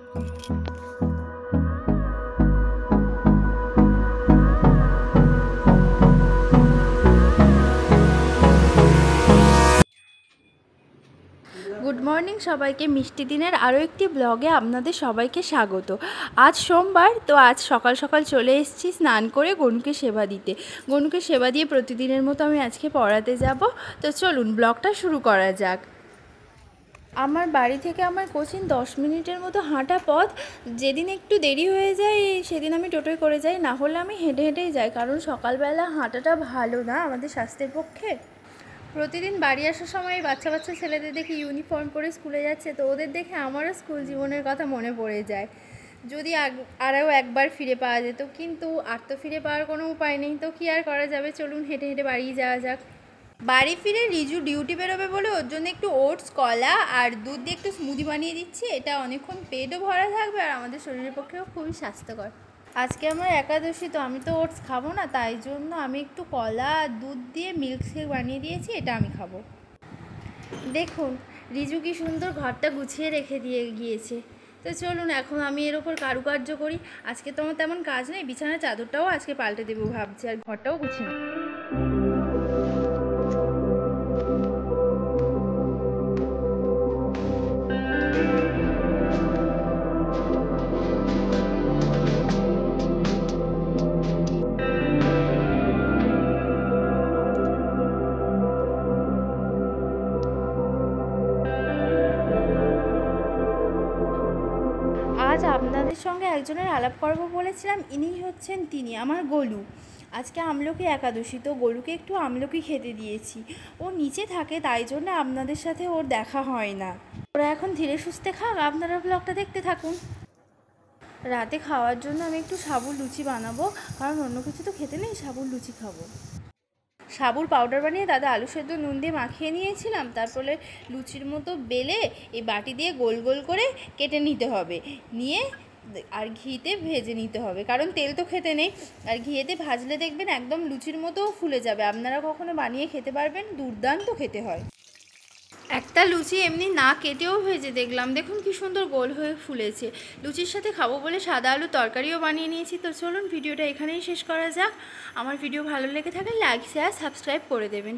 Good morning সবাইকে, মিষ্টি দিনের আরও একটি ব্লগে আপনাদের সবাইকে স্বাগত। আজ সোমবার, তো আজ সকাল সকাল চলে এসেছি স্নান করে গনুকে সেবা দিতে। গনুকে সেবা দিয়ে প্রতিদিনের মতো আমি আজকে পড়াতে যাব। তো চলুন ব্লগটা শুরু করা যাক। আমার বাড়ি থেকে আমার কোচিং 10 মিনিটের মতো হাঁটা পথ। যেদিন একটু দেরি হয়ে যায় সেদিন আমি টোটোয় করে যাই, না হলে আমি হেঁটে হেঁটেই যাই, কারণ সকালবেলা হাঁটাটা ভালো না আমাদের স্বাস্থ্যের পক্ষে। প্রতিদিন বাড়ি আসার সময় বাচ্চা বাচ্চা ছেলেদের দেখি ইউনিফর্ম পরে স্কুলে যাচ্ছে, তো ওদের দেখে আমারও স্কুল জীবনের কথা মনে পড়ে যায়। যদি আরও একবার ফিরে পাওয়া যেত, কিন্তু আর তো ফিরে পাওয়ার কোনো উপায় নেই, তো কী আর করা যাবে। চলুন হেঁটে হেঁটে বাড়ি যাওয়া যাক। বাড়ি ফিরে রিজু ডিউটি বেরোবে বলে ওর জন্য একটু ওটস, কলা আর দুধ দিয়ে একটু স্মুদি বানিয়ে দিচ্ছি। এটা অনেকক্ষণ পেটও ভরা থাকবে আর আমাদের শরীরের পক্ষেও খুবই স্বাস্থ্যকর। আজকে আমার একাদশী, তো আমি তো ওটস খাবো না, তাই জন্য আমি একটু কলা আর দুধ দিয়ে মিল্ক শেক বানিয়ে দিয়েছি, এটা আমি খাবো। দেখুন রিজু কি সুন্দর ঘরটা গুছিয়ে রেখে দিয়ে গিয়েছে। তো চলুন এখন আমি এর ওপর কারুকার্য করি। আজকে তো আমার তেমন কাজ নেই, বিছানার চাদরটাও আজকে পাল্টে দেবো ভাবছি, আর ঘরটাও গুছিয়ে। আজ আপনাদের সঙ্গে একজনের আলাপ করব বলেছিলাম, ইনি হচ্ছেন তিনি আমার গোলু। আজকে আমলকি একাদশী, তো গোলুকে একটু আমলকি খেতে দিয়েছি। ও নিচে থাকে, তাই জন্য আপনাদের সাথে ওর দেখা হয় না। ওরা এখন ধীরে সুস্থে খাক, আপনারা ব্লগটা দেখতে থাকুন। রাতে খাওয়ার জন্য আমি একটু সাবুর লুচি বানাবো, কারণ অন্য কিছু তো খেতে নেই, সাবুর লুচি খাবো। সাবুর পাউডার বানিয়ে দাদা আলু সেদ্ধ নুন দিয়ে মাখিয়ে নিয়েছিলাম, তারপরে লুচির মতো বেলে এই বাটি দিয়ে গোল গোল করে কেটে নিতে হবে, নিয়ে আর ঘিতে ভেজে নিতে হবে, কারণ তেল তো খেতে নেই। আর ঘিয়েতে ভাজলে দেখবেন একদম লুচির মতোও ফুলে যাবে। আপনারা কখনো বানিয়ে খেতে পারবেন, দুর্দান্ত খেতে হয়। একটা লুচি এমনি না কেটেও ভেজে দেখলাম, দেখুন কি সুন্দর গোল হয়ে ফুলেছে। লুচির সাথে খাবো বলে সাদা আলু তরকারিও বানিয়ে নিয়েছি। তো চলুন ভিডিওটা এখানেই শেষ করা যাক। আমার ভিডিও ভালো লেগে থাকলে লাইক, শেয়ার, সাবস্ক্রাইব করে দেবেন।